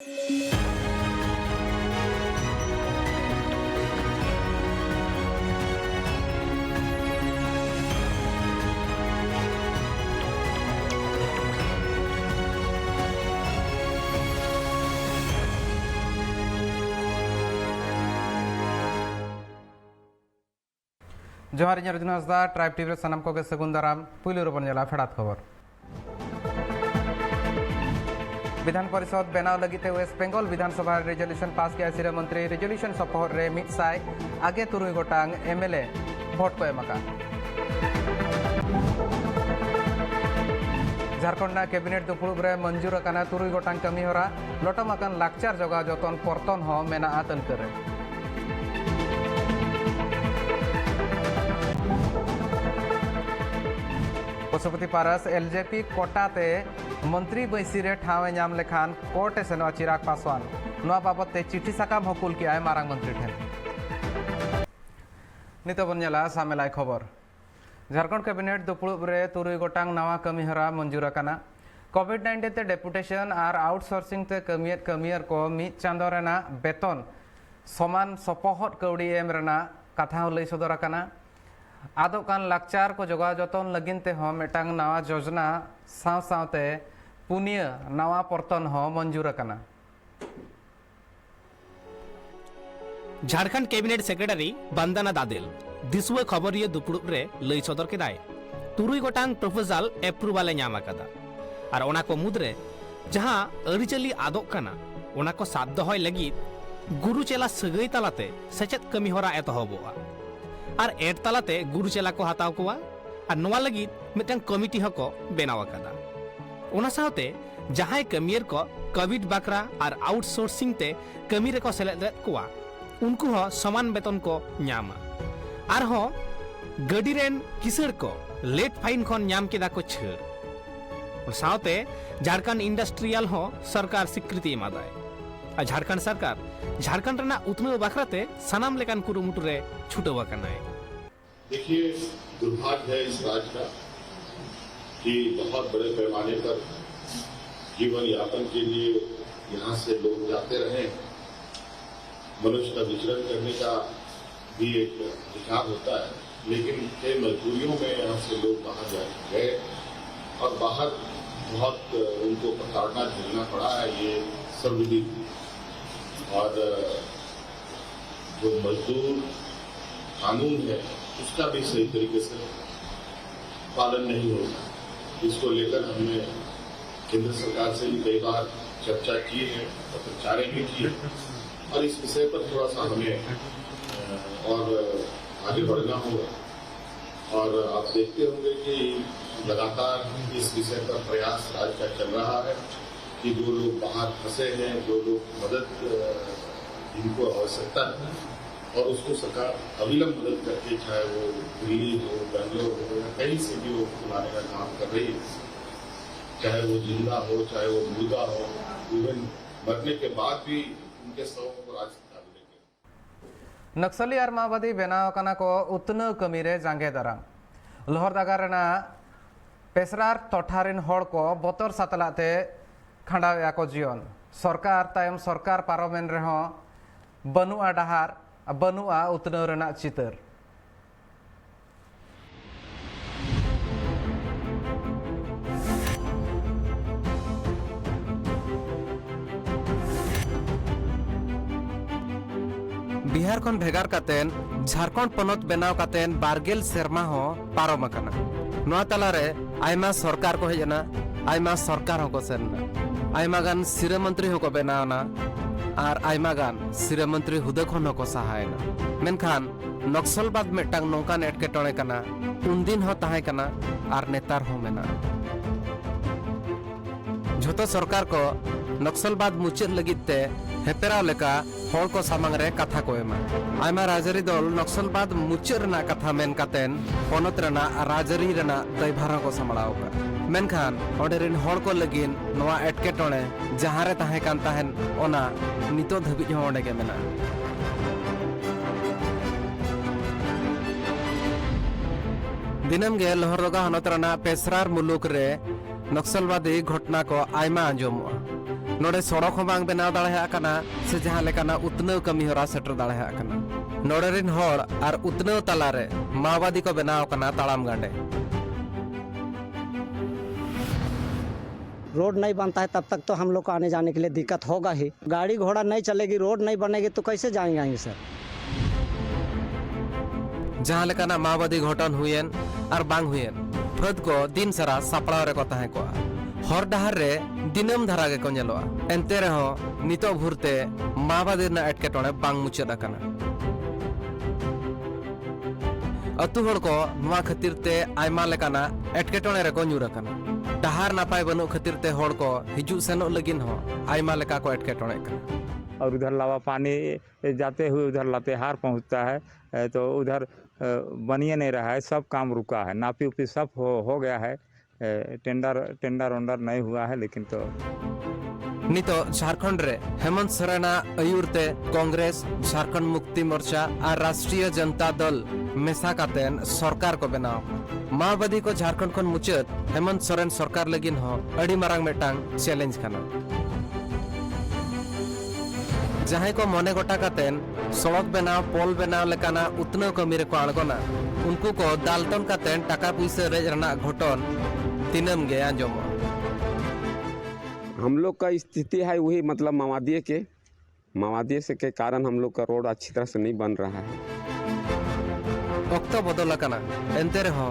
जोहार Arjun Hansda tribe TV सनाम को सगुन दाराम पुइलु रबन जला फेडात खबर विधान परिषद बनाव लगिते वेस्ट बेंगल विधानसभा रेजोल्यूशन पास किया सिरे मंत्री रेजोल्यूशन सपोहर रे मिसाय आगे तुरुई गोटांग एमएलए भोट को एमका झारखंड कैबिनेट दुपुड़ुब रे मंजूर अकाना तुरुई गोटांग कमी होरा लटमाकान लाकचार जगा जतन परतन हो मेना आतनकरे पशुपति पारस एलजेपी कोटाते मंत्री बैसी रे ठावे नाम लेखान कोर्टे सेनवा चिराग पासवान नवा बाबते चिट्ठी साकाम हकुल किया मारांग मंत्री ठेन नित बनला सामेलाय खबर झारखंड कैबिनेट दुपुड़ुब रे तुरुई गोटांग नवा कमीहरा मंजूर अकाना कोविड-19 ते डेपुटेशन और आउटसोर्सिंग ते कमियर को मी चांदो रेना बेतन समान सपोहट कौड़ी एम रेना कथा लई सदर अकाना आदो कान लाकचार को जोगा जतन लगिनते हो मेटांग नवा योजना साव सावते पुनिया नवा परतन हो मंजूर अकाना झारखंड कैबिनेट सेक्रेटरी बंदना दादेल दिसुआ खबरिया दुपुड़ुब रे लई सदर केदाय तुरुई गोटांग प्रपोजल एप्रूवल ᱧᱟᱢ आकादा और ओना को मुद्रे जहां अरिचली आदोक काना ओना को साथ दहय लगी गुरु चेला सगई तालाते सचेत कमी होरा एतहबोआ और एड तालाते गुरु चेला को हताव कोवा और नवा लगी मिटन कमिटी हको बनाव आकादा ओना सावते जहां कमियर को कोविड बाकरा और आउटसोर्सिंग ते कमी रे को सेलेद कोवा उनको हो समान वेतन को ᱧᱟᱢᱟ और हो गडी रेन किसर को लेट फाइन खन ᱧᱟᱢ केदा को छेड़ और सावते झारखंड इंडस्ट्रियल हो सरकार स्वीकृति एमादाय और झारखंड सरकार झारखंड रना उतनो बाखराते सनाम लेकान कुरुमुटु रे छुटवा कनाय। देखिए दुर्भाग्य है इस राज्य का कि बहुत बड़े पैमाने पर जीवन यापन के लिए यहाँ से लोग जाते रहे मनुष्य का विचरण करने का भी एक अधिकार होता है लेकिन कई मजबूरियों में यहाँ से लोग बाहर गए और बाहर बहुत उनको प्रताड़ना झेलना पड़ा है ये सर्वविदित और जो मजदूर कानून है उसका भी सही तरीके से पालन नहीं होगा इसको लेकर हमने केंद्र सरकार से भी कई बार चर्चा की है और प्रचार भी किए और इस विषय पर थोड़ा सा हमें और आगे बढ़ना होगा और आप देखते होंगे कि लगातार इस विषय पर प्रयास राज्य का चल रहा है कि जो लोग बाहर फंसे हैं जो लोग मदद जिनको आवश्यकता है और उसको सरकार अविलंब मदद करके चाहे वो दिल्ली हो बेंगलोर हो या कहीं से भी वो बुलाने का काम कर रही है चाहे वो जिंदा हो चाहे वो मुर्दा हो इवन मरने के बाद भी उनके शवों को राज्य सरकार लेके नक्सली और माओवादी बनाव कना को उतनो कमी रे जांगे दाराम लोहरदागा रेना पेसरार टोठारिन होड़ को बतर सातलाते खांडाया को जीवन सरकार तायम सरकार पारमेन रहो बनुआ डहार बनुआ उतनो रेना चितर बिहार खन भेगार कातेन झारखंड पनत बनाव कातेन बारगेल सेरमा हो पारम अकाना नोआ तालारे आयमा सरकार को हेजना आयमा सरकार हो को सेनना आयमा गान सिरे मंत्री हो को बनावना और आयमा गान सिरे मंत्री हुदे खन हो को सहायना मेनखान नक्सलवाद मेटांग नौकान एटकेटोणे कना उनदिन हो ताहे कना और नेतार हो मेना झोतो सरकार को नक्सलवाद मुचाद लगिते हेपेराव लेका होड़ को सामांग रे कथा को एमा आयमा राजरी दल नक्सलवाद मुचाद रना कथा मेन कातेन पनत रना राजरी रना दायभार को सामलाव का मेनखान ओडेरिन होड़ को लगिन नोआ एटकेटोणे जहां रे ताहे कान ताहेन ओना नितो धबि हो ओंडे के मेना दिनम गे लोहरदगा हनत रना पेसरार मुलुक रे नक्सलवादी घटना को आयमा आंजोमोआ नोडे सड़क हों बांग बनाव दाड़े आकना से जहां लेकाना उतनव कमी होरा सेटर दाड़े आकना नोडे रिन होड़ आर उतनव तलारे माओवादी को बनाव कना ताड़ाम गांडे। रोड नहीं बनता है तब तक तो हम लोग को आने जाने के लिए दिक्कत होगा ही। गाड़ी घोड़ा नहीं चलेगी, रोड नहीं बनेगी तो कैसे जाएंगे सर। जहां लेकाना माओवादी घटन हुएन और बांग हुएन फद को दिन सारा सापड़ाव रे को ताहे को हर डहार रे दिनम धारा गे को नेलोआ एनते रहो नितो भुरते माओवादी ना एटकेटोणे बांग मुचाद आकना। अतु हड़ को नुआ खातिर ते आयमा लेकाना एटकेटोणे रे को न्यूर आकना। डहार नापाय बनु खातिर ते हड़ को हिजु सेनो लगिन हो आयमा लेका को एटकेटोणे आकना। और उधर लावा पानी जाते हुए उधर लातेहार पहुंचता है तो उधर बनिए नहीं रहा है, सब काम रुका है। नापी उपी सब हो गया है, टेंडर वेंडर नहीं हुआ है। लेकिन तो नितो झारखंड रे हेमंत सोरेना अयुरते कांग्रेस, झारखंड मुक्ति मोर्चा और राष्ट्रीय जनता दल मेसा कातेन सरकार को बनाव। माओवादी को झारखंड खन मुचाद हेमंत सोरेन सरकार लगिन हो अड़ी मारांग मेटांग चैलेंज खाना। जहां को मने गोटा कातेन सड़क बनाव पोल बनाव लेकाना उतनव कमी रे को आड़गोना उनको को दालतन कातेन टाका पैसा रेज रना घटन तिनम गे आंजमो। हम लोग का स्थिति है वही मतलब माओवादी से के कारण हम लोग का रोड अच्छी तरह से नहीं बन रहा है। अक्तो बदल आकाना एनते रहो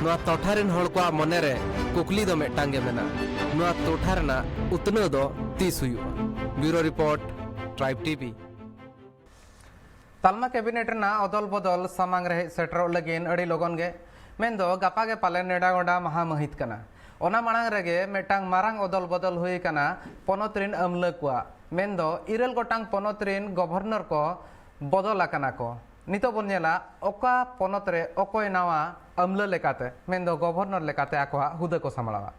नुआ टोठारिन हड़ को मने रे कुकली दो मेटांगे मेना नुआ टोठारना उतनो दो तीस हुआ। Bureau report tribe TV. तालमा कैबिनेट ना अदल बदल सामांग रहे सेटरो लगिन अड़ी लगन गे मेंदो गापा गे पाले नेडा गोडा महामहित कना ओना मांग रेगे मेटांग मारांग अदल बदल हुई कना पनत रिन अमला कुआ मेंदो इरेल गोटांग पनत रिन गवर्नर को बदल आकना को नितो बन नेला ओका पनत रे ओकोय नावा अमला लेकाते मेंदो गवर्नर लेकाते आकोआ हुदा को सामलावा।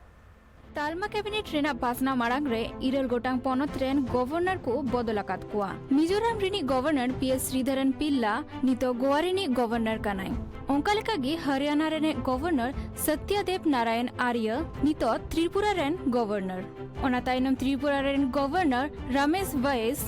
तालमा कैबिनेट रेना बासना मारांग रे इरल गोटांग पनत रेन गवर्नर को बदल आकात कुआ। मिजोराम रिनी गवर्नर पीएस श्रीधरन पिल्ला नितो गोवा रिनी गवर्नर कानाय। ओंका लेकागी हरियाणा रेने गवर्नर सत्यदेव नारायण आर्य नितो त्रिपुरा रेन गवर्नर। ओना तायनम त्रिपुरा रेन गवर्नर रमेश वैस